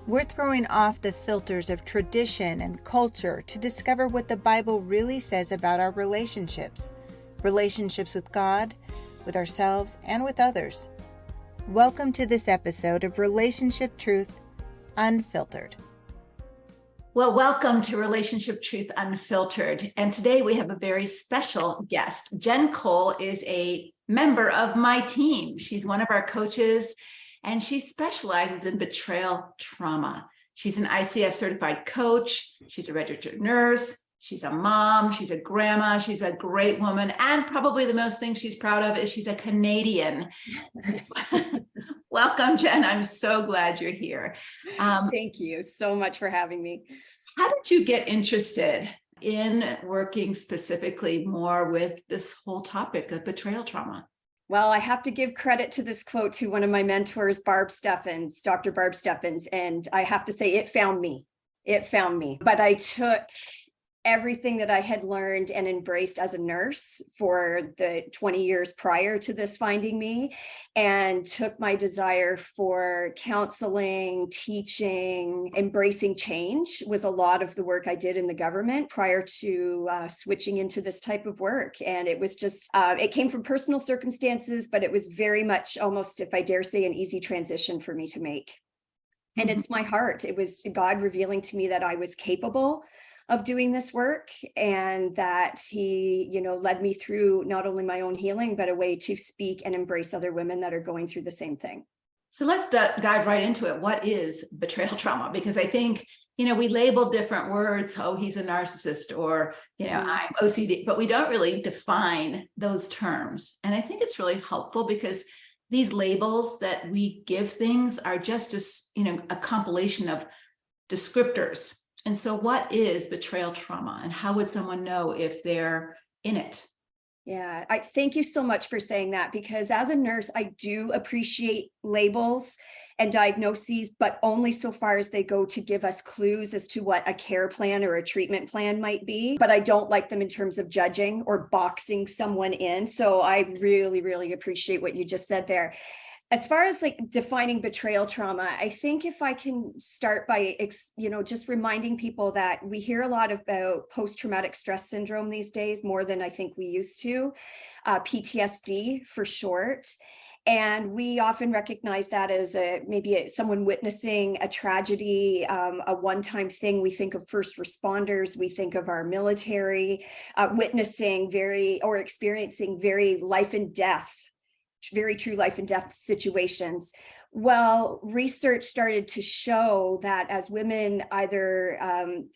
We're throwing off the filters of tradition and culture to discover what the Bible really says about our relationships with God, with ourselves, and with others. Welcome to this episode of Relationship Truth Unfiltered. Well, welcome to Relationship Truth Unfiltered. And today we have a very special guest. Jen Cole is a member of my team. She's one of our coaches, and she specializes in betrayal trauma. She's an ICF certified coach. She's a registered nurse. She's a mom. She's a grandma. She's a great woman. And probably the most thing she's proud of is she's a Canadian. Welcome, Jen. I'm so glad you're here. Thank you so much for having me. How did you get interested in working specifically more with this whole topic of betrayal trauma? Well, I have to give credit to this quote to one of my mentors, Dr. Barb Steffens, and I have to say it found me. But I took everything that I had learned and embraced as a nurse for the 20 years prior to this finding me, and took my desire for counseling, teaching, embracing change was a lot of the work I did in the government prior to switching into this type of work. And it was just, it came from personal circumstances, but it was very much almost, if I dare say, an easy transition for me to make. And it's my heart. It was God revealing to me that I was capable of doing this work, and that he, led me through not only my own healing, but a way to speak and embrace other women that are going through the same thing. So let's dive right into it. What is betrayal trauma? Because I think, we label different words. Oh, he's a narcissist, or, I'm OCD, but we don't really define those terms. And I think it's really helpful because these labels that we give things are just a compilation of descriptors. And so what is betrayal trauma, and how would someone know if they're in it? Yeah, I thank you so much for saying that, because as a nurse, I do appreciate labels and diagnoses, but only so far as they go to give us clues as to what a care plan or a treatment plan might be. But I don't like them in terms of judging or boxing someone in. So I really, really appreciate what you just said there. As far as defining betrayal trauma, I think if I can start by, just reminding people that we hear a lot about post-traumatic stress syndrome these days, more than I think we used to, PTSD for short. And we often recognize that as someone witnessing a tragedy, a one-time thing. We think of first responders, we think of our military, witnessing or experiencing very true life and death situations. Well, research started to show that as women either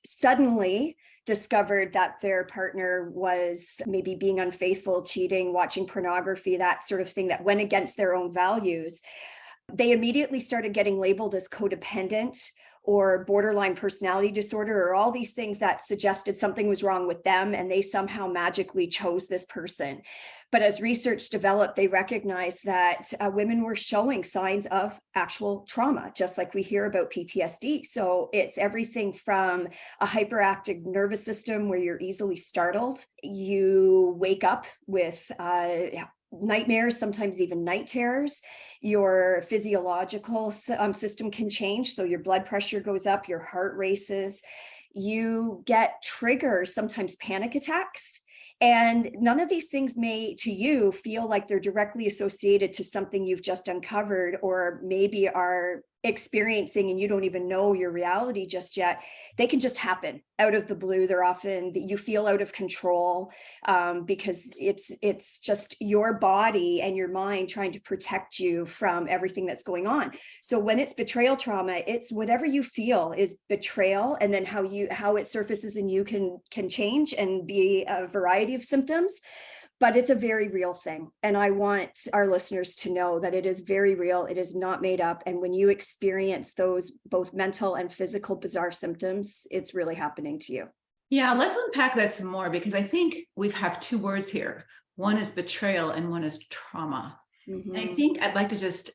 suddenly discovered that their partner was maybe being unfaithful, cheating, watching pornography, that sort of thing that went against their own values, they immediately started getting labeled as codependent or borderline personality disorder, or all these things that suggested something was wrong with them and they somehow magically chose this person. But as research developed, they recognized that women were showing signs of actual trauma, just like we hear about PTSD. So it's everything from a hyperactive nervous system where you're easily startled. You wake up with nightmares, sometimes even night terrors. Your physiological system can change. So your blood pressure goes up, your heart races. You get triggers, sometimes panic attacks. And none of these things may, to you, feel like they're directly associated to something you've just uncovered, or maybe are experiencing and you don't even know your reality just yet. They can just happen out of the blue. They're often that you feel out of control because it's just your body and your mind trying to protect you from everything that's going on. So when it's betrayal trauma, it's whatever you feel is betrayal, and then how it surfaces in you can change and be a variety of symptoms. But it's a very real thing. And I want our listeners to know that it is very real. It is not made up. And when you experience those both mental and physical bizarre symptoms, it's really happening to you. Yeah, let's unpack that some more, because I think we have two words here. One is betrayal and one is trauma. Mm-hmm. And I think I'd like to just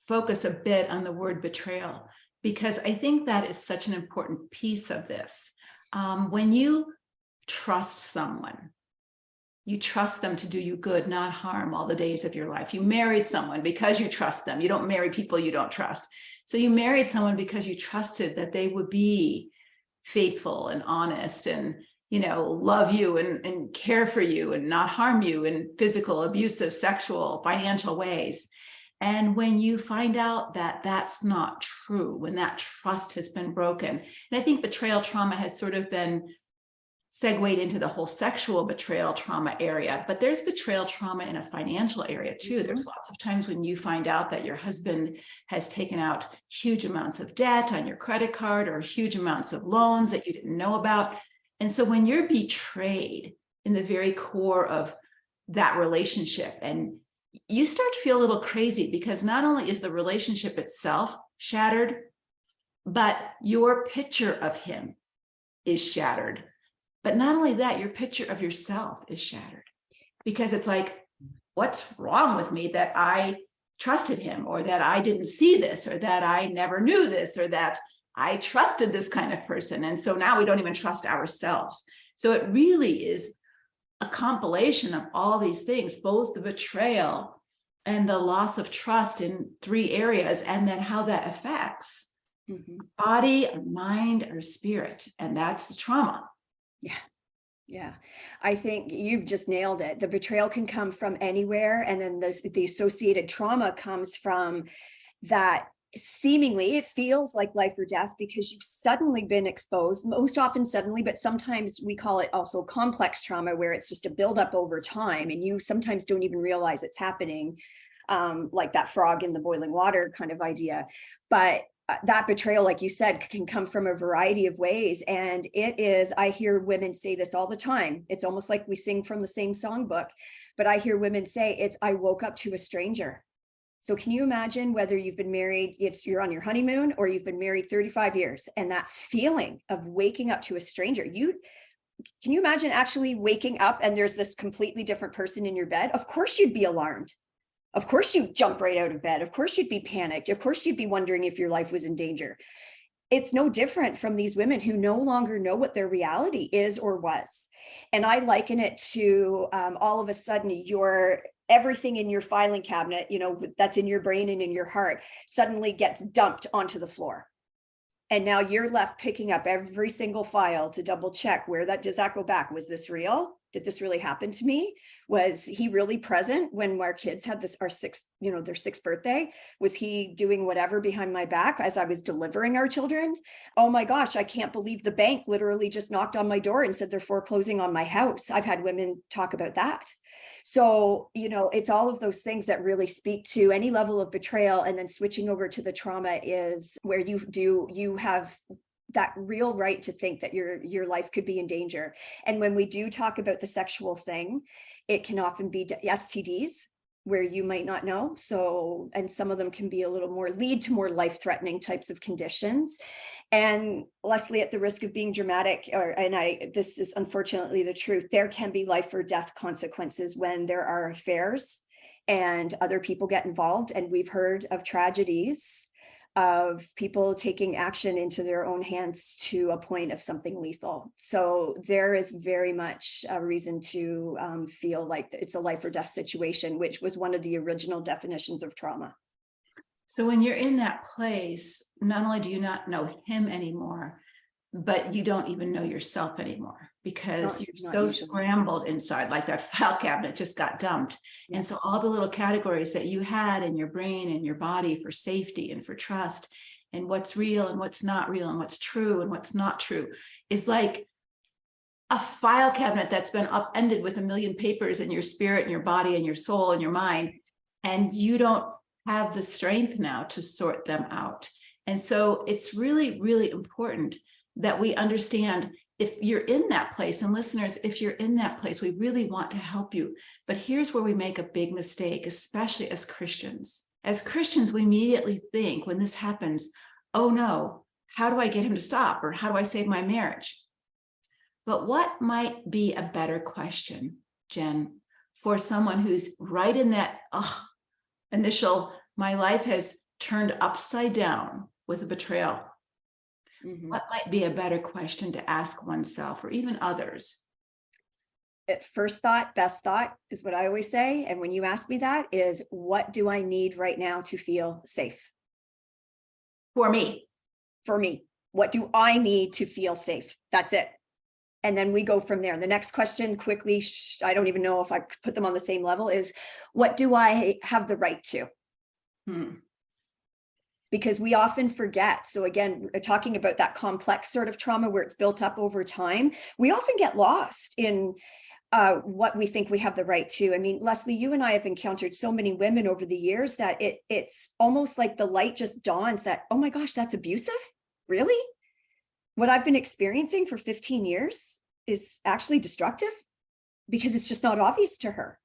focus a bit on the word betrayal, because I think that is such an important piece of this. When you trust someone, You trust them to do you good, not harm, all the days of your life. You married someone because you trust them. You don't marry people you don't trust. So you married someone because you trusted that they would be faithful and honest and, love you and care for you and not harm you in physical, abusive, sexual, financial ways. And when you find out that that's not true, when that trust has been broken, and I think betrayal trauma has sort of been segued into the whole sexual betrayal trauma area, but there's betrayal trauma in a financial area too. Mm-hmm. There's lots of times when you find out that your husband has taken out huge amounts of debt on your credit card or huge amounts of loans that you didn't know about. And so when you're betrayed in the very core of that relationship, and you start to feel a little crazy because not only is the relationship itself shattered, but your picture of him is shattered. But not only that, your picture of yourself is shattered because it's like, what's wrong with me that I trusted him, or that I didn't see this, or that I never knew this, or that I trusted this kind of person. And so now we don't even trust ourselves. So it really is a compilation of all these things, both the betrayal and the loss of trust in 3 areas, and then how that affects body, our mind, our spirit. And that's the trauma. Yeah. Yeah. I think you've just nailed it. The betrayal can come from anywhere. And then the associated trauma comes from that. Seemingly it feels like life or death because you've suddenly been exposed, most often suddenly, but sometimes we call it also complex trauma, where it's just a buildup over time and you sometimes don't even realize it's happening, like that frog in the boiling water kind of idea. But that betrayal, like you said, can come from a variety of ways. And it is, I hear women say this all the time. It's almost like we sing from the same songbook, but I hear women say I woke up to a stranger. So can you imagine whether you've been married, you're on your honeymoon, or you've been married 35 years, and that feeling of waking up to a stranger? Can you imagine actually waking up and there's this completely different person in your bed? Of course you'd be alarmed. Of course you'd jump right out of bed. Of course you'd be panicked. Of course you'd be wondering if your life was in danger. It's no different from these women who no longer know what their reality is or was. And I liken it to all of a sudden everything in your filing cabinet, that's in your brain and in your heart, suddenly gets dumped onto the floor. And now you're left picking up every single file to double check does that go back? Was this real? Did this really happen to me? Was he really present when our kids had their 6th birthday? Was he doing whatever behind my back as I was delivering our children? Oh my gosh, I can't believe the bank literally just knocked on my door and said they're foreclosing on my house. I've had women talk about that. So, it's all of those things that really speak to any level of betrayal. And then switching over to the trauma is where you have that real right to think that your life could be in danger. And when we do talk about the sexual thing, it can often be STDs where you might not know. So, and some of them can be lead to more life-threatening types of conditions. And Leslie, at the risk of being dramatic, this is unfortunately the truth, there can be life or death consequences when there are affairs and other people get involved. And we've heard of tragedies of people taking action into their own hands to a point of something lethal. So there is very much a reason to feel like it's a life or death situation, which was one of the original definitions of trauma. So when you're in that place, not only do you not know him anymore, but you don't even know yourself anymore because you're so scrambled inside, like that file cabinet just got dumped. Yeah. And so all the little categories that you had in your brain and your body for safety and for trust and what's real and what's not real and what's true and what's not true is like a file cabinet that's been upended with 1 million papers in your spirit and your body and your soul and your mind. And you don't have the strength now to sort them out. And so it's really, really important that we understand if you're in that place, and listeners, if you're in that place, we really want to help you. But here's where we make a big mistake, especially as Christians. As Christians, we immediately think when this happens, oh no, how do I get him to stop? Or how do I save my marriage? But what might be a better question, Jen, for someone who's right in that initial, my life has turned upside down with a betrayal. Mm-hmm. What might be a better question to ask oneself or even others? at first thought, best thought is what I always say. And when you ask me that is, what do I need right now to feel safe? For me. For me, what do I need to feel safe? That's it. And then we go from there. The next question quickly, I don't even know if I could put them on the same level, is what do I have the right to? Because we often forget. So again, talking about that complex sort of trauma where it's built up over time, we often get lost in what we think we have the right to. I mean, Leslie, you and I have encountered so many women over the years that it's almost like the light just dawns that, oh my gosh, that's abusive? Really? What I've been experiencing for 15 years is actually destructive because it's just not obvious to her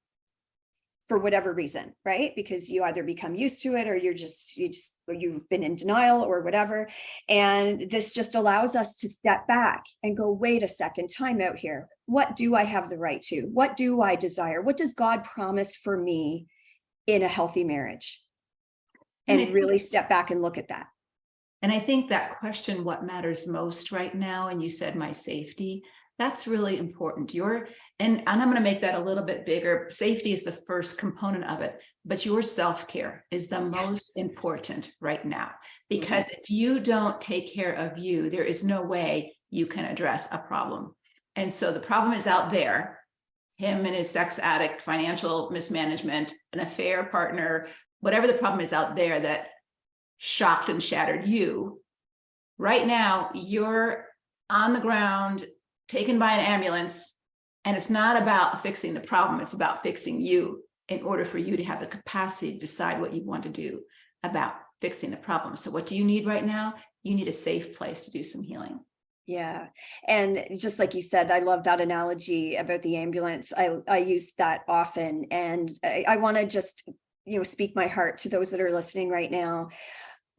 for whatever reason, right? Because you either become used to it or you've been in denial or whatever. And this just allows us to step back and go, wait a second, time out here. What do I have the right to? What do I desire? What does God promise for me in a healthy marriage? And really step back and look at that. And I think that question, what matters most right now, and you said my safety, that's really important. And I'm going to make that a little bit bigger. Safety is the first component of it, but your self-care is the most important right now, because if you don't take care of you, there is no way you can address a problem. And so the problem is out there, him and his sex addict, financial mismanagement, an affair partner, whatever the problem is out there that shocked and shattered you. Right now, you're on the ground, taken by an ambulance, and it's not about fixing the problem, it's about fixing you in order for you to have the capacity to decide what you want to do about fixing the problem. So what do you need right now? You need a safe place to do some healing. Yeah. And just like you said, I love that analogy about the ambulance. I use that often. And I want to just, speak my heart to those that are listening right now.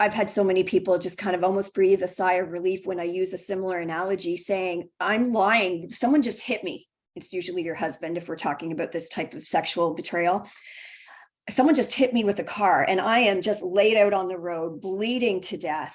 I've had so many people just kind of almost breathe a sigh of relief when I use a similar analogy saying, I'm lying. Someone just hit me. It's usually your husband if we're talking about this type of sexual betrayal. Someone just hit me with a car and I am just laid out on the road, bleeding to death.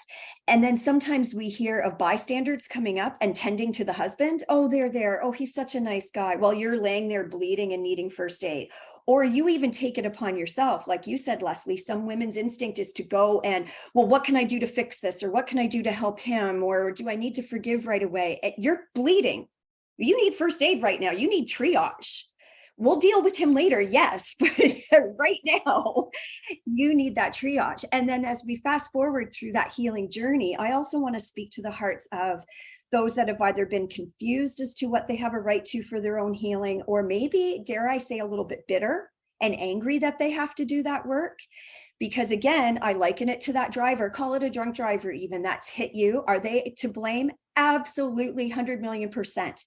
And then sometimes we hear of bystanders coming up and tending to the husband. Oh, they're there. Oh, he's such a nice guy. While you're laying there bleeding and needing first aid. Or you even take it upon yourself. Like you said, Leslie, some women's instinct is to go and, well, what can I do to fix this? Or what can I do to help him? Or do I need to forgive right away? You're bleeding. You need first aid right now. You need triage. We'll deal with him later, yes, but right now you need that triage. And then as we fast forward through that healing journey, I also want to speak to the hearts of those that have either been confused as to what they have a right to for their own healing, or maybe, dare I say, a little bit bitter and angry that they have to do that work. Because again, I liken it to that driver, call it a drunk driver even, that's hit you. Are they to blame? Absolutely, 100 million%.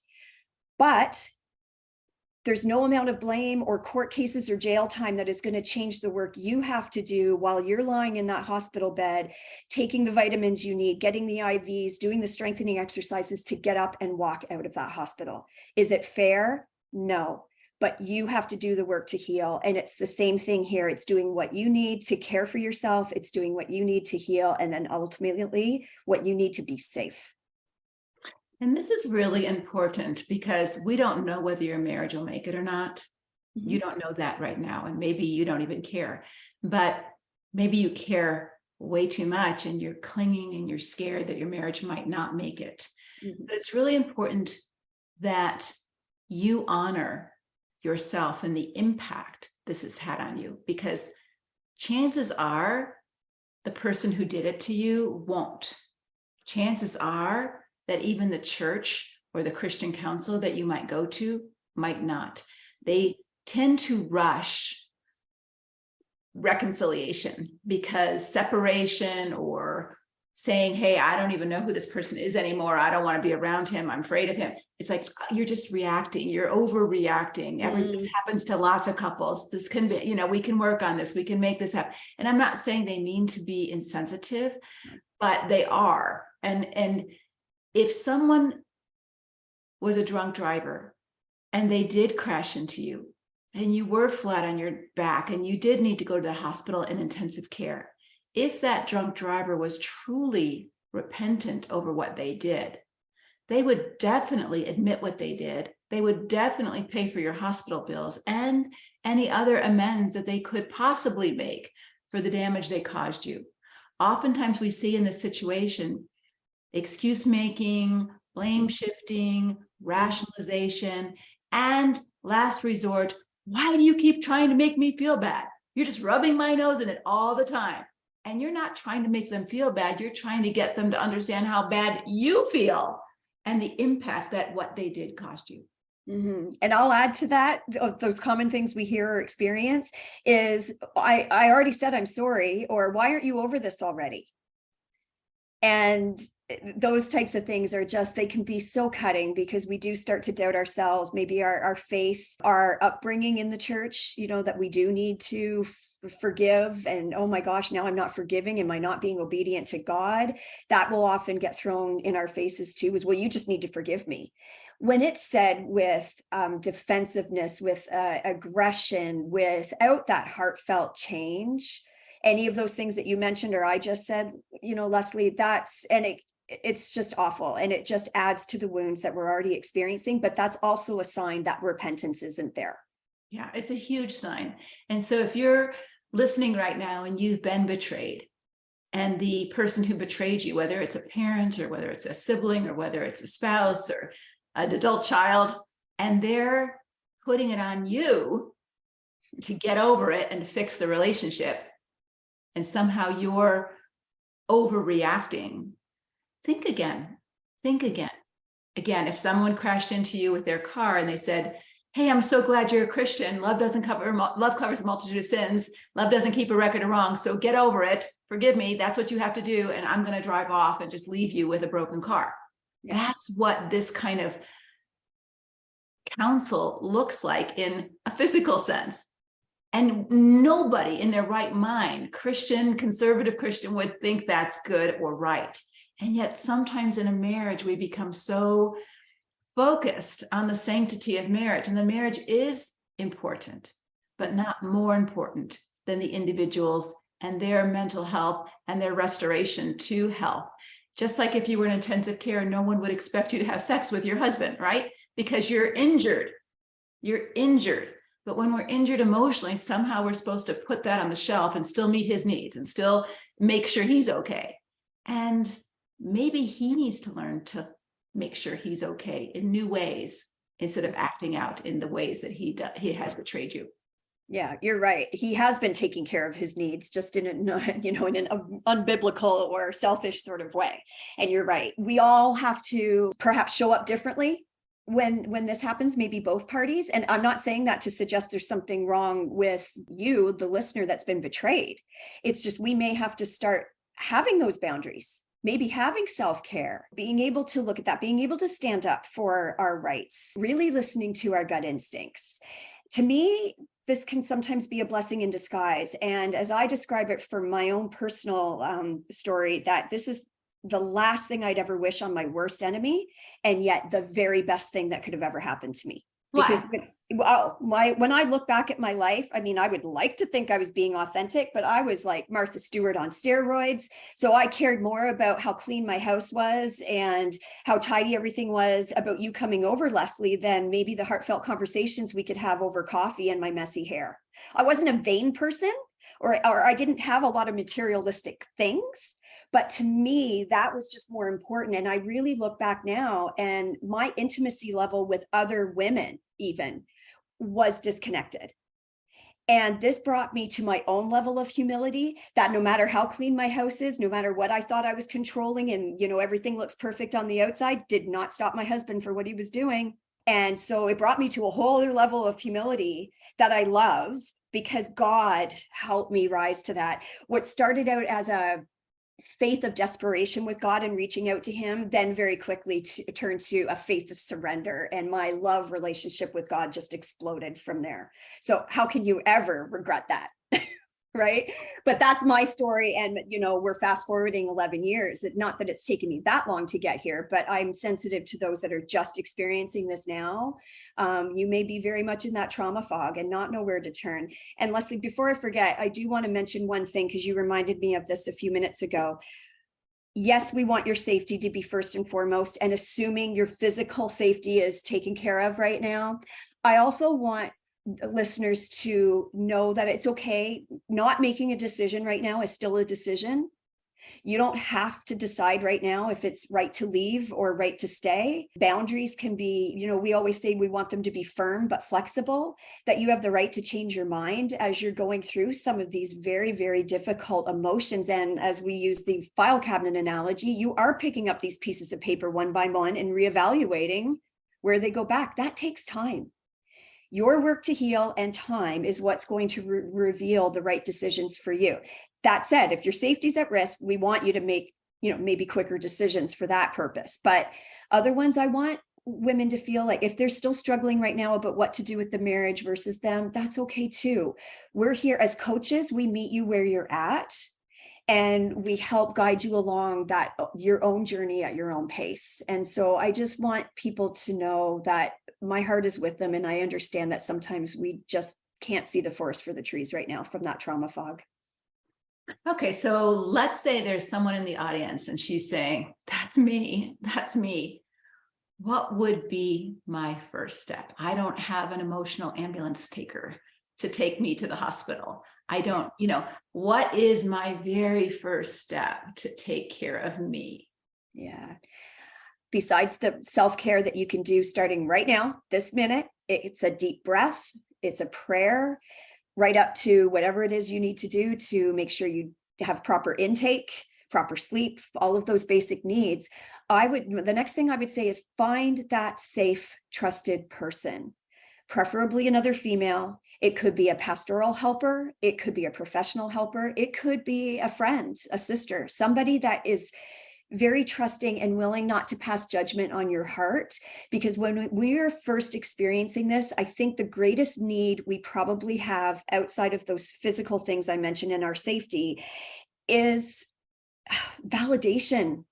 But there's no amount of blame or court cases or jail time that is going to change the work you have to do while you're lying in that hospital bed, taking the vitamins you need, getting the IVs, doing the strengthening exercises to get up and walk out of that hospital. Is it fair? No, but you have to do the work to heal. And it's the same thing here. It's doing what you need to care for yourself. It's doing what you need to heal. And then ultimately what you need to be safe. And this is really important because we don't know whether your marriage will make it or not. You don't know that right now. And maybe you don't even care, but maybe you care way too much and you're clinging and you're scared that your marriage might not make it. But it's really important that you honor yourself and the impact this has had on you, because chances are the person who did it to you won't. Chances are that even the church or the Christian council that you might go to might not. They tend to rush reconciliation because separation or saying, hey, I don't even know who this person is anymore. I don't want to be around him. I'm afraid of him. It's like, you're just reacting. You're overreacting. This happens to lots of couples. This can be, we can work on this. We can make this happen. And I'm not saying they mean to be insensitive, but they are. And if someone was a drunk driver and they did crash into you and you were flat on your back and you did need to go to the hospital in intensive care, if that drunk driver was truly repentant over what they did, they would definitely admit what they did they would definitely pay for your hospital bills and any other amends that they could possibly make for the damage they caused you. Oftentimes we see in this situation excuse making, blame shifting, rationalization, and last resort, why do you keep trying to make me feel bad? You're just rubbing my nose in it all the time. And you're not trying to make them feel bad. You're trying to get them to understand how bad you feel and the impact that what they did cost you. Mm-hmm. And I'll add to that, those common things we hear or experience is, I already said I'm sorry, or why aren't you over this already? And those types of things are just, they can be so cutting, because we do start to doubt ourselves, maybe our faith, our upbringing in the church, that we do need to forgive, and oh my gosh, now I'm not forgiving, am I not being obedient to God? That will often get thrown in our faces too, is, well, you just need to forgive me. When it's said with defensiveness, with aggression, without that heartfelt change, any of those things that you mentioned or I just said, Leslie, it's just awful, and it just adds to the wounds that we're already experiencing. But that's also a sign that repentance isn't there. Yeah, it's a huge sign. And so if you're listening right now and you've been betrayed, and the person who betrayed you, whether it's a parent or whether it's a sibling or whether it's a spouse or an adult child, and they're putting it on you to get over it and fix the relationship, and somehow you're overreacting, think again. Again, if someone crashed into you with their car and they said, hey, I'm so glad you're a Christian. Love covers a multitude of sins. Love doesn't keep a record of wrongs. So get over it. Forgive me. That's what you have to do. And I'm going to drive off and just leave you with a broken car. Yeah. That's what this kind of counsel looks like in a physical sense. And nobody in their right mind, conservative Christian, would think that's good or right. And yet sometimes in a marriage, we become so focused on the sanctity of marriage, and the marriage is important, but not more important than the individuals and their mental health and their restoration to health. Just like if you were in intensive care, no one would expect you to have sex with your husband, right? Because you're injured. But when we're injured emotionally, somehow we're supposed to put that on the shelf and still meet his needs and still make sure he's okay. And maybe he needs to learn to make sure he's okay in new ways, instead of acting out in the ways that he has betrayed you. Yeah, you're right. He has been taking care of his needs, just in an unbiblical or selfish sort of way. And you're right. We all have to perhaps show up differently when this happens, maybe both parties. And I'm not saying that to suggest there's something wrong with you, the listener, that's been betrayed. It's just, we may have to start having those boundaries. Maybe having self-care, being able to look at that, being able to stand up for our rights, really listening to our gut instincts. To me, this can sometimes be a blessing in disguise. And as I describe it from my own personal story, that this is the last thing I'd ever wish on my worst enemy, and yet the very best thing that could have ever happened to me. Because when I look back at my life, I mean, I would like to think I was being authentic, but I was like Martha Stewart on steroids. So I cared more about how clean my house was and how tidy everything was about you coming over, Leslie, than maybe the heartfelt conversations we could have over coffee and my messy hair. I wasn't a vain person, or I didn't have a lot of materialistic things. But to me, that was just more important. And I really look back now, and my intimacy level with other women even was disconnected. And this brought me to my own level of humility, that no matter how clean my house is, no matter what I thought I was controlling, and everything looks perfect on the outside, did not stop my husband for what he was doing. And so it brought me to a whole other level of humility that I love, because God helped me rise to that. What started out as a faith of desperation with God and reaching out to him, then very quickly turned to a faith of surrender, and my love relationship with God just exploded from there. So how can you ever regret that? Right? But that's my story. And, we're fast forwarding 11 years. Not that it's taken me that long to get here, but I'm sensitive to those that are just experiencing this now. You may be very much in that trauma fog and not know where to turn. And Leslie, before I forget, I do want to mention one thing, because you reminded me of this a few minutes ago. yes, we want your safety to be first and foremost, and assuming your physical safety is taken care of right now. I also want listeners to know that it's okay. Not making a decision right now is still a decision. You don't have to decide right now if it's right to leave or right to stay. Boundaries can be, we always say we want them to be firm but flexible, that you have the right to change your mind as you're going through some of these very, very difficult emotions. And as we use the file cabinet analogy, you are picking up these pieces of paper one by one and reevaluating where they go back. That takes time. Your work to heal and time is what's going to reveal the right decisions for you. That said, if your safety's at risk, we want you to make, maybe quicker decisions for that purpose. But other ones, I want women to feel like if they're still struggling right now about what to do with the marriage versus them, that's okay too. We're here as coaches. We meet you where you're at, and we help guide you along that your own journey at your own pace. And so I just want people to know that my heart is with them. And I understand that sometimes we just can't see the forest for the trees right now from that trauma fog. Okay, so let's say there's someone in the audience and she's saying, that's me, that's me. What would be my first step? I don't have an emotional ambulance taker to take me to the hospital. I don't, what is my very first step to take care of me? Yeah. Besides the self-care that you can do starting right now, this minute, it's a deep breath, it's a prayer, right up to whatever it is you need to do to make sure you have proper intake, proper sleep, all of those basic needs. The next thing I would say is find that safe, trusted person, preferably another female. It could be a pastoral helper. It could be a professional helper. It could be a friend, a sister, somebody that is very trusting and willing not to pass judgment on your heart. Because when we're first experiencing this, I think the greatest need we probably have outside of those physical things I mentioned in our safety is validation,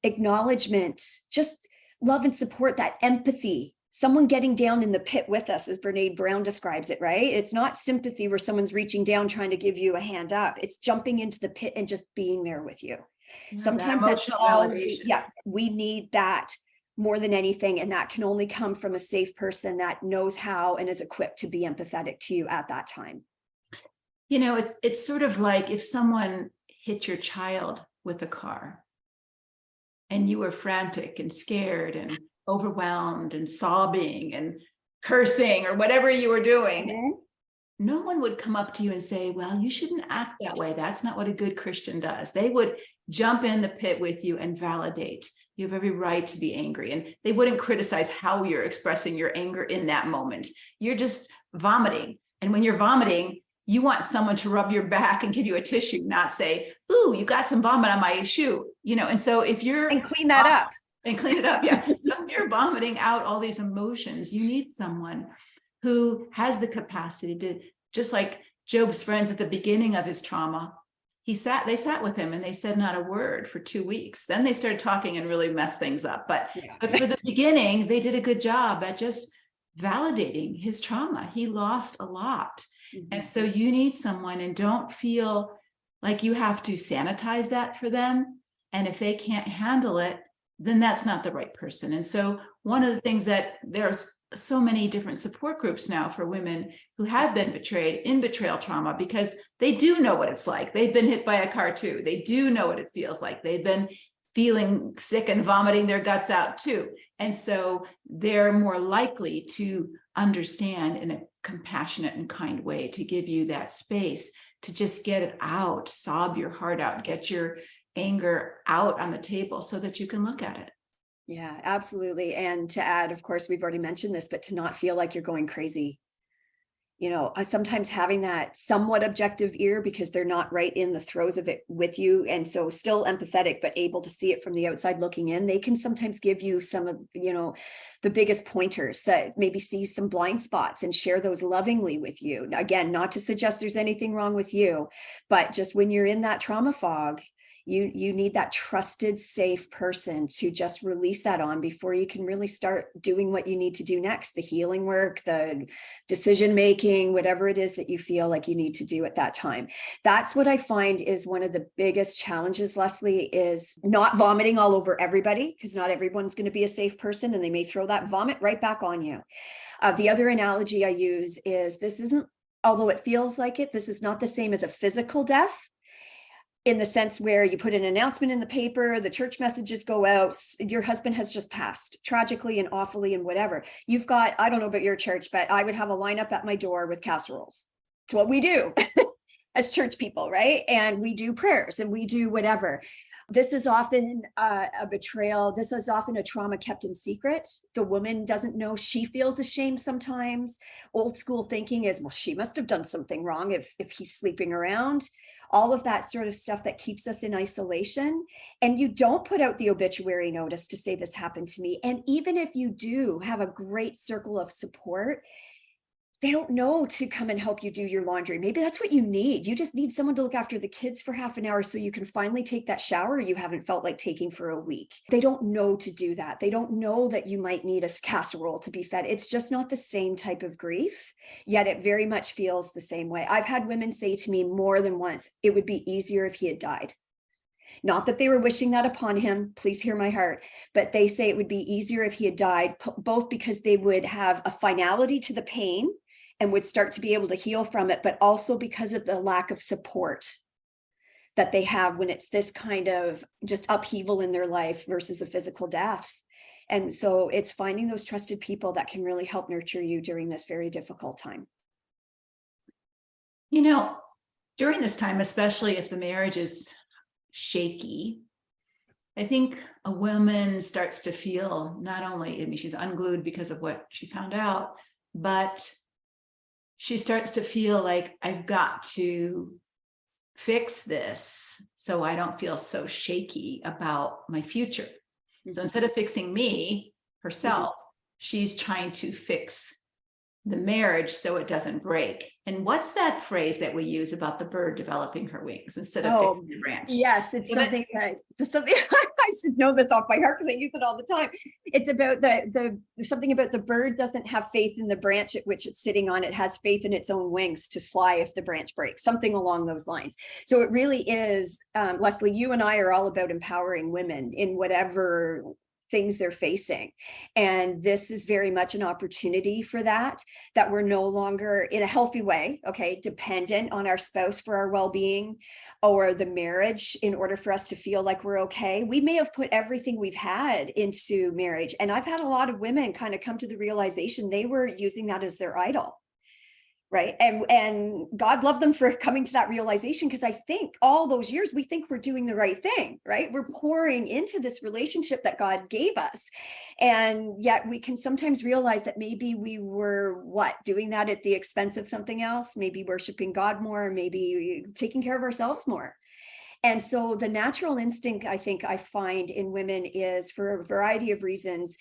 acknowledgement, just love and support, that empathy, someone getting down in the pit with us, as Brene Brown describes it, right? It's not sympathy where someone's reaching down trying to give you a hand up. It's jumping into the pit and just being there with you. Sometimes that's all, we need that more than anything. And that can only come from a safe person that knows how and is equipped to be empathetic to you at that time. It's sort of like if someone hit your child with a car and you were frantic and scared and overwhelmed and sobbing and cursing or whatever you were doing. Mm-hmm. No one would come up to you and say, well, you shouldn't act that way. That's not what a good Christian does. They would jump in the pit with you and validate. You have every right to be angry. And they wouldn't criticize how you're expressing your anger in that moment. You're just vomiting. And when you're vomiting, you want someone to rub your back and give you a tissue, not say, ooh, you got some vomit on my shoe. And so if you're... And clean that up. And clean it up, yeah. So if you're vomiting out all these emotions, you need someone who has the capacity to, just like Job's friends at the beginning of his trauma, they sat with him and they said not a word for 2 weeks. Then they started talking and really messed things up. But for the beginning, they did a good job at just validating his trauma. He lost a lot. Mm-hmm. And so you need someone, and don't feel like you have to sanitize that for them. And if they can't handle it, then that's not the right person. And so one of the things that there's so many different support groups now for women who have been betrayed in betrayal trauma, because they do know what it's like. They've been hit by a car too. They do know what it feels like. They've been feeling sick and vomiting their guts out too. And so they're more likely to understand in a compassionate and kind way to give you that space to just get it out, sob your heart out, get your anger out on the table so that you can look at it. Yeah, absolutely. And to add, of course, we've already mentioned this, but to not feel like you're going crazy. Sometimes having that somewhat objective ear, because they're not right in the throes of it with you. And so still empathetic, but able to see it from the outside looking in, they can sometimes give you some of, the biggest pointers, that maybe see some blind spots and share those lovingly with you. Again, not to suggest there's anything wrong with you, but just when you're in that trauma fog, You need that trusted, safe person to just release that on before you can really start doing what you need to do next, the healing work, the decision making, whatever it is that you feel like you need to do at that time. That's what I find is one of the biggest challenges, Leslie, is not vomiting all over everybody, because not everyone's going to be a safe person and they may throw that vomit right back on you. The other analogy I use is this isn't, although it feels like it, this is not the same as a physical death, in the sense where you put an announcement in the paper, the church messages go out, your husband has just passed tragically and awfully and whatever. You've got, I don't know about your church, but I would have a lineup at my door with casseroles. It's what we do as church people, right? And we do prayers and we do whatever. This is often a betrayal. This is often a trauma kept in secret. The woman doesn't know. She feels ashamed sometimes. Old school thinking is, well, she must have done something wrong if he's sleeping around. All of that sort of stuff that keeps us in isolation. And you don't put out the obituary notice to say this happened to me. And even if you do have a great circle of support, they don't know to come and help you do your laundry. Maybe that's what you need. You just need someone to look after the kids for half an hour so you can finally take that shower you haven't felt like taking for a week. They don't know to do that. They don't know that you might need a casserole to be fed. It's just not the same type of grief, yet it very much feels the same way. I've had women say to me more than once, it would be easier if he had died. Not that they were wishing that upon him, please hear my heart, but they say it would be easier if he had died, both because they would have a finality to the pain and would start to be able to heal from it, but also because of the lack of support that they have when it's this kind of just upheaval in their life versus a physical death. And so it's finding those trusted people that can really help nurture you during this very difficult time. You know, during this time, especially if the marriage is shaky, I think a woman starts to feel not only, I mean, she's unglued because of what she found out, but she starts to feel like I've got to fix this so I don't feel so shaky about my future. Mm-hmm. So instead of fixing me, herself, she's trying to fix the marriage so it doesn't break. And what's that phrase that we use about the bird developing her wings instead of fixing the branch? Yes, it's something I should know this off by heart because I use it all the time. It's about the something about the bird doesn't have faith in the branch at which it's sitting on. It has faith in its own wings to fly if the branch breaks, something along those lines. So it really is, Leslie, you and I are all about empowering women in whatever things they're facing. And this is very much an opportunity for that we're no longer in a healthy way, okay, dependent on our spouse for our well-being or the marriage in order for us to feel like we're okay. We may have put everything we've had into marriage. And I've had a lot of women kind of come to the realization they were using that as their idol. Right. And God love them for coming to that realization, because I think all those years we think we're doing the right thing, right? We're pouring into this relationship that God gave us. And yet we can sometimes realize that maybe we were doing that at the expense of something else, maybe worshiping God more, maybe taking care of ourselves more. And so the natural instinct, I think I find in women is, for a variety of reasons,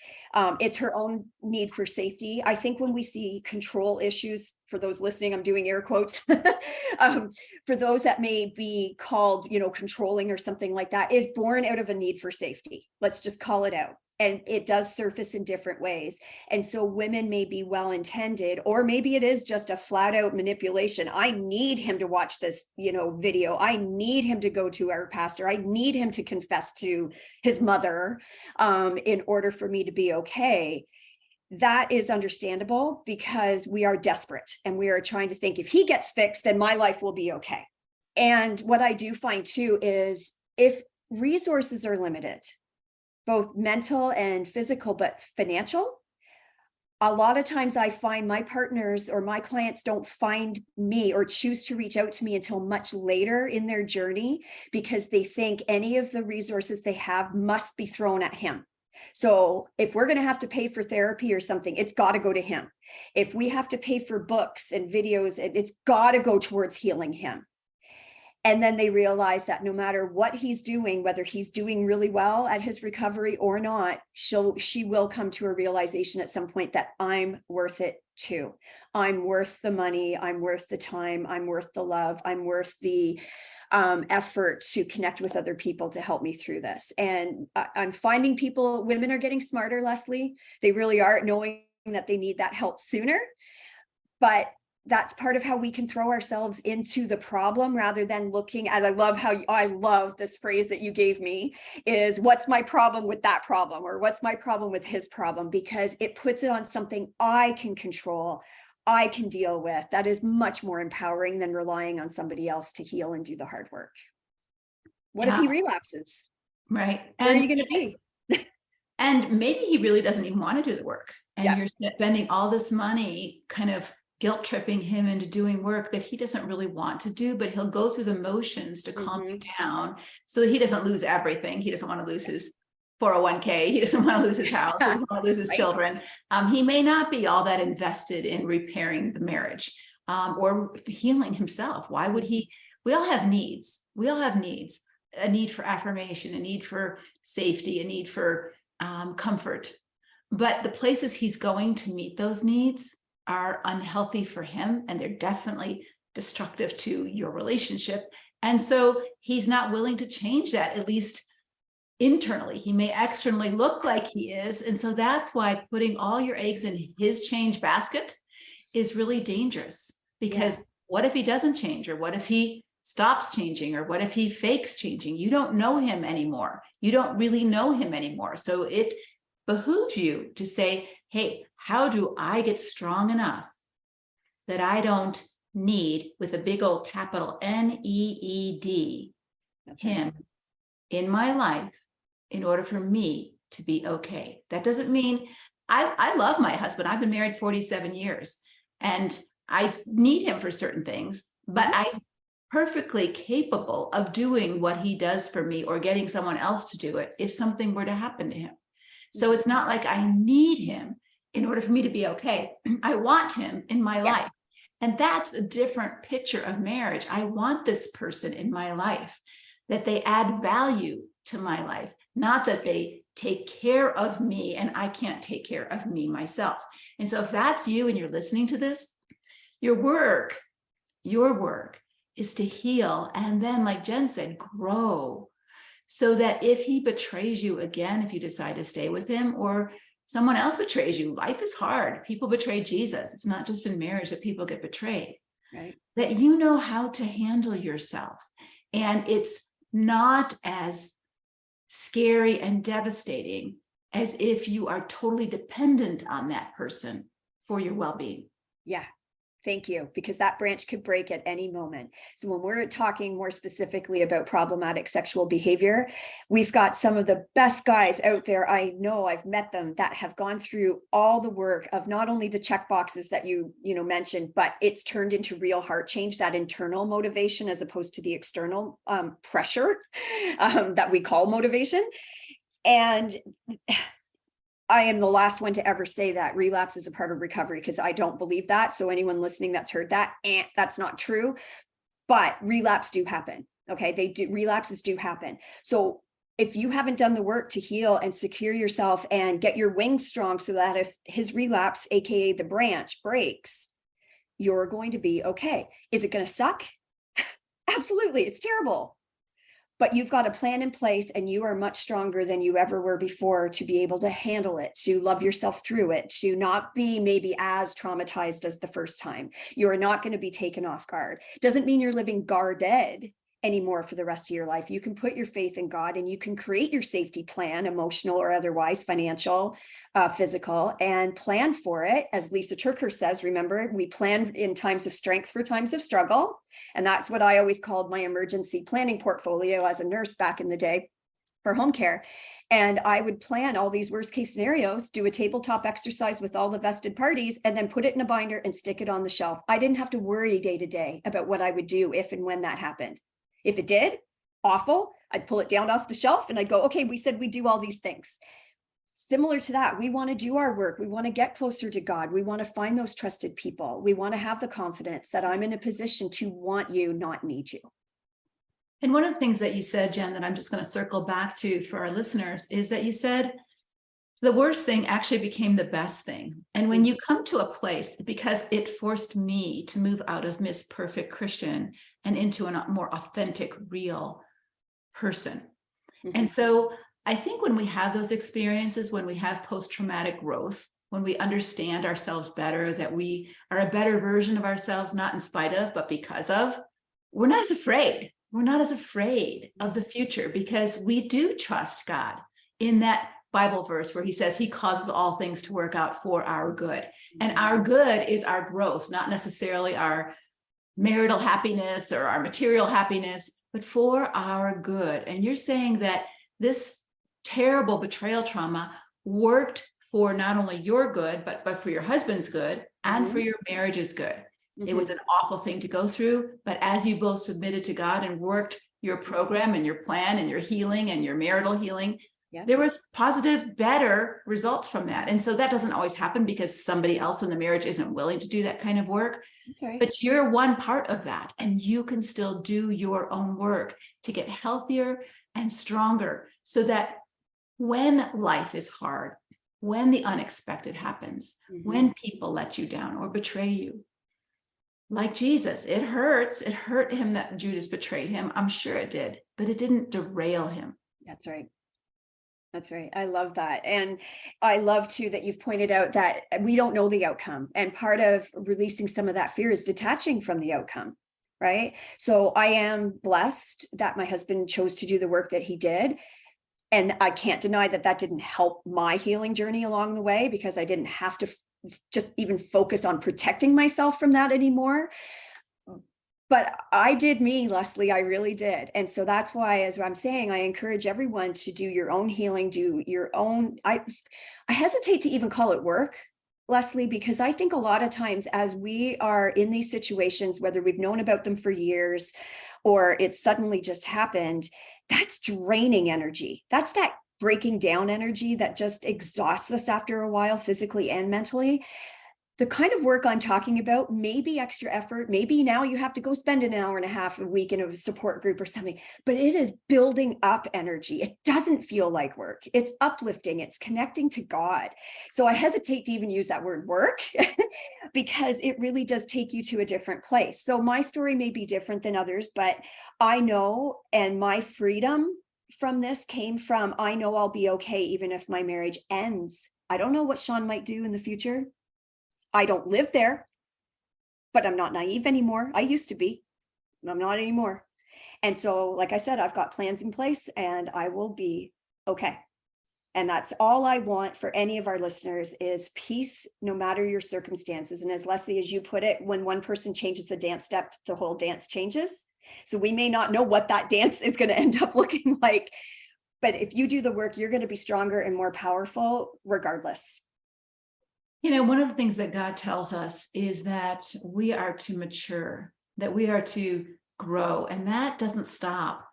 it's her own need for safety. I think when we see control issues, for those listening, I'm doing air quotes, for those that may be called, controlling or something like that, is born out of a need for safety. Let's just call it out. And it does surface in different ways. And so women may be well-intended, or maybe it is just a flat out manipulation. I need him to watch this, video. I need him to go to our pastor. I need him to confess to his mother in order for me to be okay. That is understandable because we are desperate and we are trying to think, if he gets fixed, then my life will be okay. And what I do find too is, if resources are limited, both mental and physical, but financial, a lot of times I find my partners or my clients don't find me or choose to reach out to me until much later in their journey, because they think any of the resources they have must be thrown at him. So if we're going to have to pay for therapy or something, it's got to go to him. If we have to pay for books and videos, it's got to go towards healing him. And then they realize that no matter what he's doing, whether he's doing really well at his recovery or not, she will come to a realization at some point that I'm worth it too. I'm worth the money. I'm worth the time. I'm worth the love. I'm worth the effort to connect with other people to help me through this. And I'm finding women are getting smarter, Leslie. They really are, knowing that they need that help sooner. But that's part of how we can throw ourselves into the problem rather than looking at, I love this phrase that you gave me, is what's my problem with that problem, or what's my problem with his problem, because it puts it on something I can control, I can deal with. That is much more empowering than relying on somebody else to heal and do the hard work. What if he relapses? Right. Where are you going to be? And maybe he really doesn't even want to do the work. And Yeah. you're spending all this money kind of guilt tripping him into doing work that he doesn't really want to do, but he'll go through the motions to calm you down so that he doesn't lose everything. He doesn't want to lose his 401k. He doesn't want to lose his house. He doesn't want to lose his children. He may not be all that invested in repairing the marriage or healing himself. Why would he? We all have needs. We all have needs. A need for affirmation, a need for safety, a need for comfort. But the places he's going to meet those needs are unhealthy for him, and they're definitely destructive to your relationship. And so he's not willing to change that, at least internally. He may externally look like he is. And so that's why putting all your eggs in his change basket is really dangerous, because what if he doesn't change? Or what if he stops changing? Or what if he fakes changing? You don't know him anymore. You don't really know him anymore. So it behooves you to say, hey, how do I get strong enough that I don't need, with a big old capital NEED, him in my life in order for me to be okay? That doesn't mean I love my husband. I've been married 47 years and I need him for certain things, but I'm perfectly capable of doing what he does for me or getting someone else to do it if something were to happen to him. So it's not like I need him in order for me to be okay. I want him in my life. And that's a different picture of marriage. I want this person in my life, that they add value to my life, not that they take care of me and I can't take care of me myself. And so if that's you and you're listening to this, your work is to heal. And then, like Jen said, grow, so that if he betrays you again, if you decide to stay with him, or someone else betrays you, life is hard. People betray Jesus. It's not just in marriage that people get betrayed. Right. That you know how to handle yourself. And it's not as scary and devastating as if you are totally dependent on that person for your well-being. Yeah. Thank you, because that branch could break at any moment. So when we're talking more specifically about problematic sexual behavior, we've got some of the best guys out there. I know, I've met them, that have gone through all the work of not only the check boxes that you mentioned, but it's turned into real heart change, that internal motivation as opposed to the external pressure that we call motivation. And I am the last one to ever say that relapse is a part of recovery, because I don't believe that. So anyone listening that's heard that, that's not true. But relapse do happen. Okay, relapses do happen. So if you haven't done the work to heal and secure yourself and get your wings strong, so that if his relapse, aka the branch, breaks, you're going to be okay. Is it going to suck? Absolutely, it's terrible. But you've got a plan in place, and you are much stronger than you ever were before to be able to handle it, to love yourself through it, to not be maybe as traumatized as the first time. You are not going to be taken off guard. Doesn't mean you're living guarded anymore for the rest of your life. You can put your faith in God, and you can create your safety plan, emotional or otherwise, financial, physical, and plan for it. As Lisa Turker says, remember, we plan in times of strength for times of struggle. And that's what I always called my emergency planning portfolio as a nurse back in the day for home care. And I would plan all these worst case scenarios, do a tabletop exercise with all the vested parties, and then put it in a binder and stick it on the shelf. I didn't have to worry day to day about what I would do if and when that happened. If it did, awful, I'd pull it down off the shelf and I'd go, okay, we said we'd do all these things. Similar to that, we want to do our work. We want to get closer to God. We want to find those trusted people. We want to have the confidence that I'm in a position to want you, not need you. And one of the things that you said, Jen, that I'm just going to circle back to for our listeners, is that you said, the worst thing actually became the best thing. And when you come to a place, because it forced me to move out of Miss Perfect Christian and into a more authentic, real person. And so I think when we have those experiences, when we have post-traumatic growth, when we understand ourselves better, that we are a better version of ourselves, not in spite of, but because of, we're not as afraid. We're not as afraid of the future because we do trust God in that Bible verse where he says he causes all things to work out for our good. And our good is our growth, not necessarily our marital happiness or our material happiness, but for our good. And you're saying that this terrible betrayal trauma worked for not only your good, but for your husband's good and for your marriage's good. It was an awful thing to go through, but as you both submitted to God and worked your program and your plan and your healing and your marital healing, there was positive, better results from that. And so that doesn't always happen because somebody else in the marriage isn't willing to do that kind of work. That's right. But you're one part of that, and you can still do your own work to get healthier and stronger so that when life is hard, when the unexpected happens, when people let you down or betray you, like Jesus, it hurts. It hurt him that Judas betrayed him. I'm sure it did, but it didn't derail him. That's right. That's right. I love that. And I love too that you've pointed out that we don't know the outcome. And part of releasing some of that fear is detaching from the outcome, right? So I am blessed that my husband chose to do the work that he did. And I can't deny that that didn't help my healing journey along the way because I didn't have to just even focus on protecting myself from that anymore. But I did me, Leslie, I really did. And so that's why, as I'm saying, I encourage everyone to do your own healing, do your own, I hesitate to even call it work, Leslie, because I think a lot of times as we are in these situations, whether we've known about them for years or it suddenly just happened, that's draining energy. That's that breaking down energy that just exhausts us after a while, physically and mentally. The kind of work I'm talking about, maybe extra effort, maybe now you have to go spend an hour and a half a week in a support group or something, but it is building up energy. It doesn't feel like work. It's uplifting. It's connecting to God. So I hesitate to even use that word work because it really does take you to a different place. So my story may be different than others, but I know, and my freedom from this came from, I know I'll be okay even if my marriage ends. I don't know what Sean might do in the future. I don't live there, but I'm not naive anymore. I used to be, but I'm not anymore. And so, like I said, I've got plans in place and I will be okay. And that's all I want for any of our listeners is peace, no matter your circumstances. And as Leslie, as you put it, when one person changes the dance step, the whole dance changes. So we may not know what that dance is going to end up looking like, but if you do the work, you're going to be stronger and more powerful regardless. You know, one of the things that God tells us is that we are to mature, that we are to grow, and that doesn't stop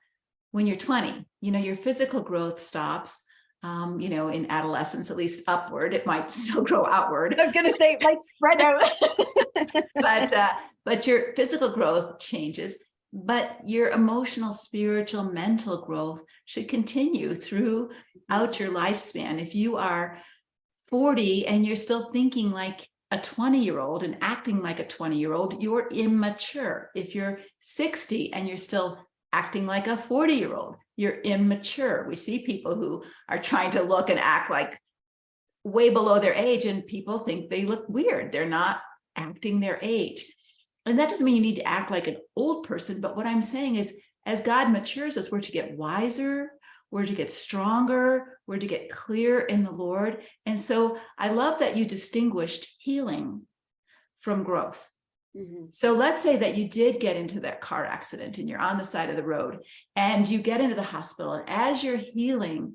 when you're 20. You know, your physical growth stops, in adolescence, at least upward. It might still grow outward. I was going to say it might spread out. but your physical growth changes, but your emotional, spiritual, mental growth should continue throughout your lifespan. If you are 40 and you're still thinking like a 20-year-old and acting like a 20-year-old, you're immature. If you're 60 and you're still acting like a 40-year-old, you're immature. We see people who are trying to look and act like way below their age, and people think they look weird. They're not acting their age. And that doesn't mean you need to act like an old person, but what I'm saying is, as God matures us, we're to get wiser, we're to get stronger, we're to get clear in the Lord. And so I love that you distinguished healing from growth. So let's say that you did get into that car accident and you're on the side of the road and you get into the hospital. And as you're healing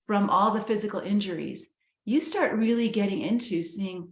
from all the physical injuries, you start really getting into seeing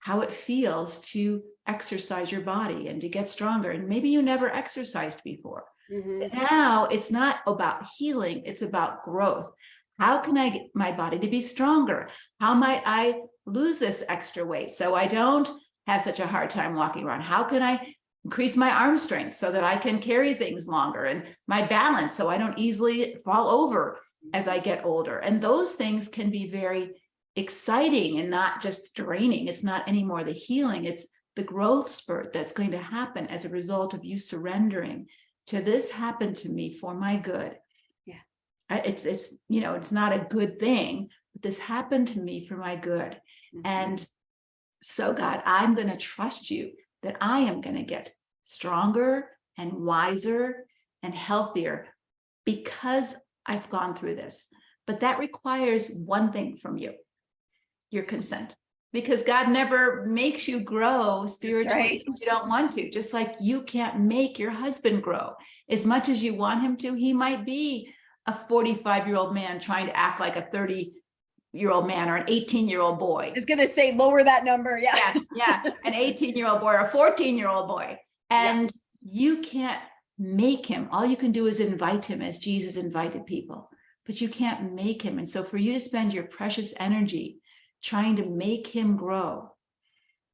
how it feels to exercise your body and to get stronger. And maybe you never exercised before. Now it's not about healing, it's about growth. How can I get my body to be stronger? How might I lose this extra weight so I don't have such a hard time walking around? How can I increase my arm strength so that I can carry things longer, and my balance so I don't easily fall over as I get older? And those things can be very exciting and not just draining. It's not anymore the healing. It's the growth spurt that's going to happen as a result of you surrendering to this happened to me for my good. Yeah. It's you know, it's not a good thing, but this happened to me for my good. Mm-hmm. And so God, I'm going to trust you that I am going to get stronger and wiser and healthier because I've gone through this. But that requires one thing from you, your consent. Because God never makes you grow spiritually Right. if you don't want to. Just like you can't make your husband grow as much as you want him to. He might be a 45-year-old man trying to act like a 30-year-old man or an 18-year-old boy. I was going to say lower that number. Yeah. Yeah. An 18-year-old boy or a 14-year-old boy. And you can't make him. All you can do is invite him as Jesus invited people. But you can't make him. And so for you to spend your precious energy trying to make him grow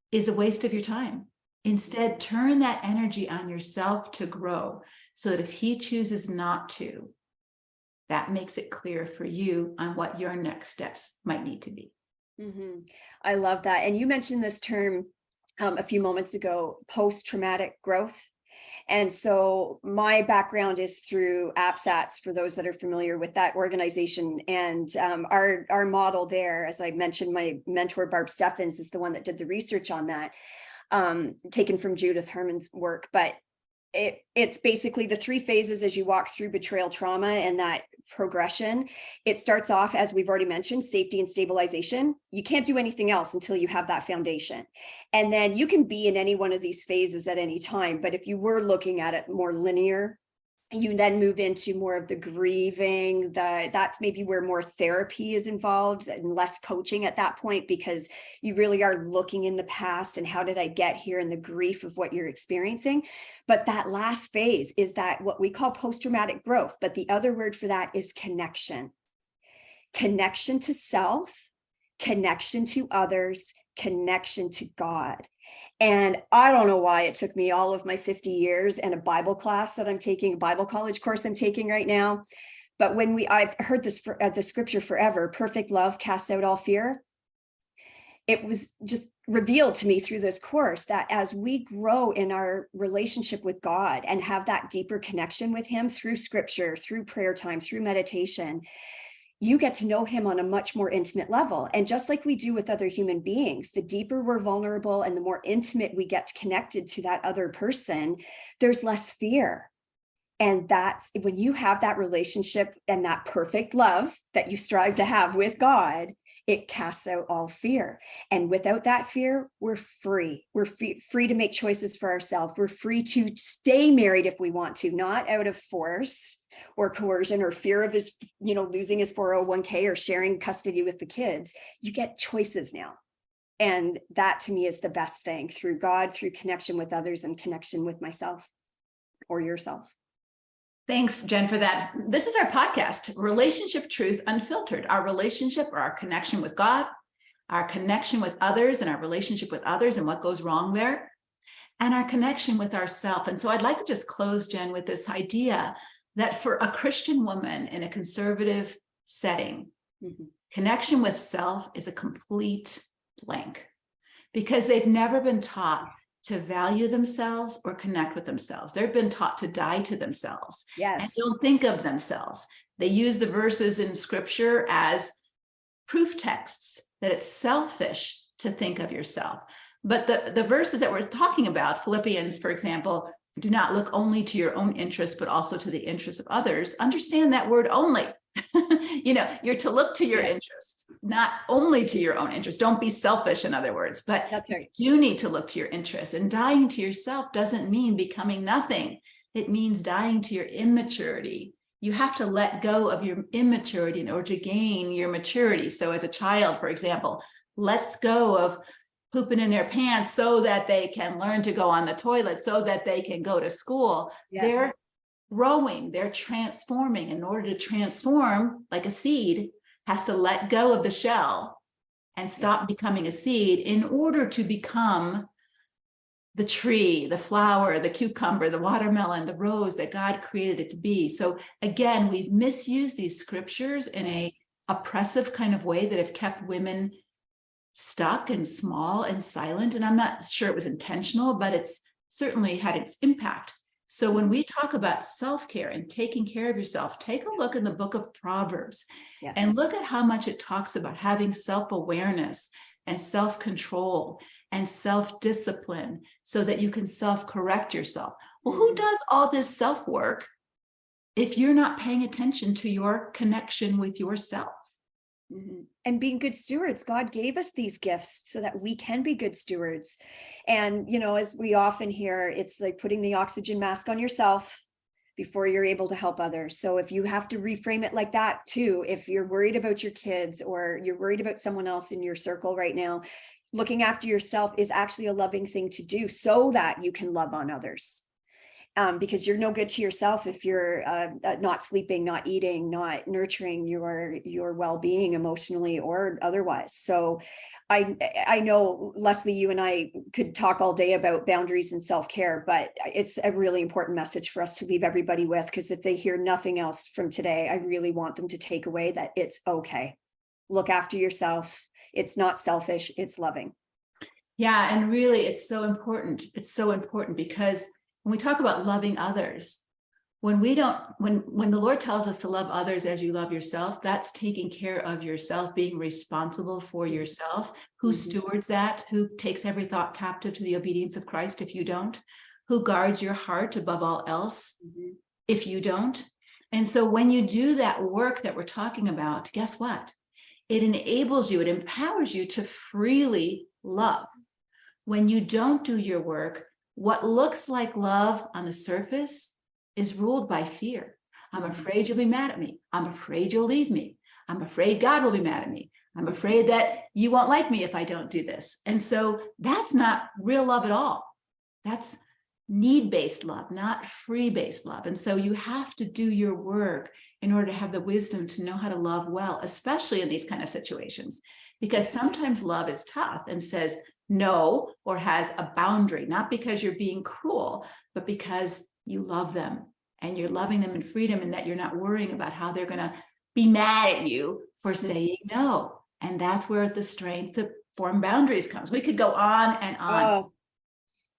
is a waste of your time. Instead, turn that energy on yourself to grow so that if he chooses not to, that makes it clear for you on what your next steps might need to be. Mm-hmm. I love that. And you mentioned this term a few moments ago, post-traumatic growth. And so my background is through APSATS, for those that are familiar with that organization. And our model there, as I mentioned, my mentor, Barb Steffens, is the one that did the research on that, taken from Judith Herman's work. But it's basically the three phases as you walk through betrayal trauma and that progression. It starts off, as we've already mentioned, safety and stabilization. You can't do anything else until you have that foundation. And then you can be in any one of these phases at any time. But if you were looking at it more linear, you then move into more of the grieving, that's maybe where more therapy is involved and less coaching at that point, because you really are looking in the past and how did I get here and the grief of what you're experiencing. But that last phase is that what we call post-traumatic growth. But the other word for that is connection. Connection to self, connection to others, connection to God. And I don't know why it took me all of my 50 years and a Bible class that I'm taking, a Bible college course I'm taking right now. But I've heard this the scripture forever, perfect love casts out all fear. It was just revealed to me through this course that as we grow in our relationship with God and have that deeper connection with him through scripture, through prayer time, through meditation, you get to know him on a much more intimate level. And just like we do with other human beings, the deeper we're vulnerable and the more intimate we get connected to that other person, there's less fear. And that's when you have that relationship and that perfect love that you strive to have with God, it casts out all fear. And without that fear, we're free. We're free to make choices for ourselves. We're free to stay married if we want to, not out of force or coercion or fear of his, losing his 401k or sharing custody with the kids. You get choices now. And that to me is the best thing, through God, through connection with others and connection with myself or yourself. Thanks, Jen, for that. This is our podcast, Relationship Truth Unfiltered, our relationship or our connection with God, our connection with others and our relationship with others and what goes wrong there, and our connection with ourselves. And so I'd like to just close, Jen, with this idea that for a Christian woman in a conservative setting, connection with self is a complete blank because they've never been taught to value themselves or connect with themselves. They've been taught to die to themselves and don't think of themselves. They use the verses in scripture as proof texts that it's selfish to think of yourself. But the verses that we're talking about, Philippians, for example, do not look only to your own interests, but also to the interests of others. Understand that word only. You're to look to your interests, not only to your own interests. Don't be selfish, in other words, but that's right. You need to look to your interests. And dying to yourself doesn't mean becoming nothing. It means dying to your immaturity. You have to let go of your immaturity in order to gain your maturity. So as a child, for example, lets go of pooping in their pants so that they can learn to go on the toilet, so that they can go to school. Yes. They're growing, they're transforming. In order to transform, like a seed has to let go of the shell and stop becoming a seed in order to become the tree, the flower, the cucumber, the watermelon, the rose that God created it to be. So again, we've misused these scriptures in a oppressive kind of way that have kept women stuck and small and silent. And I'm not sure it was intentional, but it's certainly had its impact. So when we talk about self-care and taking care of yourself, take a look in the book of Proverbs and look at how much it talks about having self-awareness and self-control and self-discipline so that you can self-correct yourself. Well, who does all this self-work if you're not paying attention to your connection with yourself? And being good stewards. God gave us these gifts so that we can be good stewards. And, as we often hear, it's like putting the oxygen mask on yourself before you're able to help others. So if you have to reframe it like that too, if you're worried about your kids or you're worried about someone else in your circle right now, looking after yourself is actually a loving thing to do so that you can love on others. Because you're no good to yourself if you're not sleeping, not eating, not nurturing your well-being emotionally or otherwise. So I know, Leslie, you and I could talk all day about boundaries and self-care, but it's a really important message for us to leave everybody with, because if they hear nothing else from today, I really want them to take away that it's okay. Look after yourself. It's not selfish, it's loving. Yeah, and really it's so important. It's so important because when we talk about loving others, when the Lord tells us to love others as you love yourself, that's taking care of yourself, being responsible for yourself. Who stewards that? Who takes every thought captive to the obedience of Christ if you don't? Who guards your heart above all else if you don't? And so when you do that work that we're talking about, guess what? It enables you, it empowers you to freely love. When you don't do your work, what looks like love on the surface is ruled by fear. I'm afraid you'll be mad at me. I'm afraid you'll leave me. I'm afraid God will be mad at me. I'm afraid that you won't like me if I don't do this. And so that's not real love at all. That's need-based love, not free-based love. And so you have to do your work in order to have the wisdom to know how to love well, especially in these kind of situations, because sometimes love is tough and says no, or has a boundary, not because you're being cruel, but because you love them and you're loving them in freedom, and that you're not worrying about how they're going to be mad at you for saying no. And that's where the strength to form boundaries comes. We could go on and on. Oh,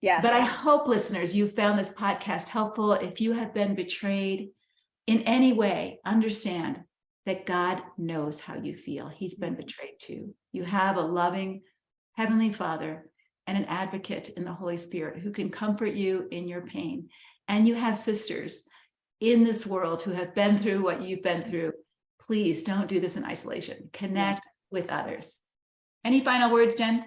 yes. But I hope, listeners, you found this podcast helpful. If you have been betrayed in any way, understand that God knows how you feel. He's been betrayed too. You have a loving Heavenly Father and an advocate in the Holy Spirit who can comfort you in your pain. And you have sisters in this world who have been through what you've been through. Please don't do this in isolation. Connect with others. Any final words, Jen?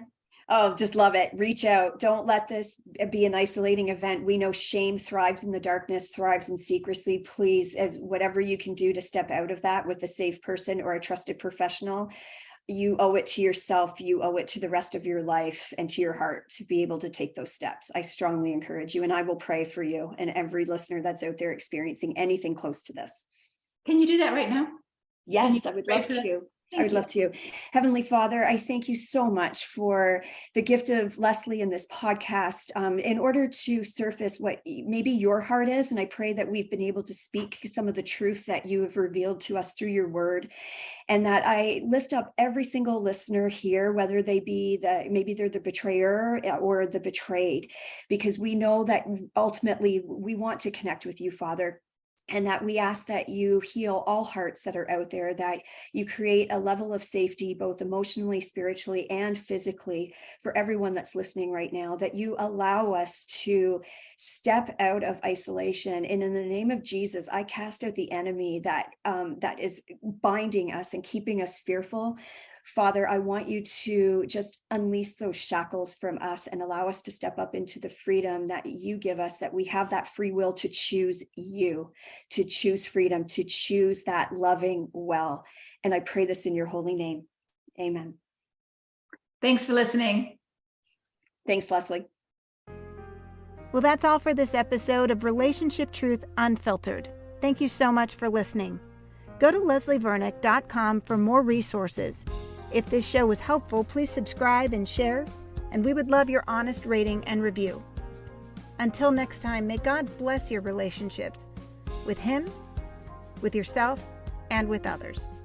Oh, just love it. Reach out. Don't let this be an isolating event. We know shame thrives in the darkness, thrives in secrecy. Please, as whatever you can do to step out of that with a safe person or a trusted professional, you owe it to yourself. You owe it to the rest of your life and to your heart to be able to take those steps. I strongly encourage you, and I will pray for you and every listener that's out there experiencing anything close to this. Can you do that right now? Yes, I would love to. I would love to. Heavenly Father, I thank you so much for the gift of Leslie in this podcast in order to surface what maybe your heart is. And I pray that we've been able to speak some of the truth that you have revealed to us through your word, and that I lift up every single listener here, whether they be maybe they're the betrayer or the betrayed, because we know that ultimately we want to connect with you, Father. And that we ask that you heal all hearts that are out there, that you create a level of safety, both emotionally, spiritually, and physically for everyone that's listening right now, that you allow us to step out of isolation. And in the name of Jesus, I cast out the enemy that is binding us and keeping us fearful. Father, I want you to just unleash those shackles from us and allow us to step up into the freedom that you give us, that we have that free will to choose you, to choose freedom, to choose that loving well. And I pray this in your holy name. Amen. Thanks for listening. Thanks, Leslie. Well, that's all for this episode of Relationship Truth Unfiltered. Thank you so much for listening. Go to leslievernick.com for more resources. If this show was helpful, please subscribe and share, and we would love your honest rating and review. Until next time, may God bless your relationships with Him, with yourself, and with others.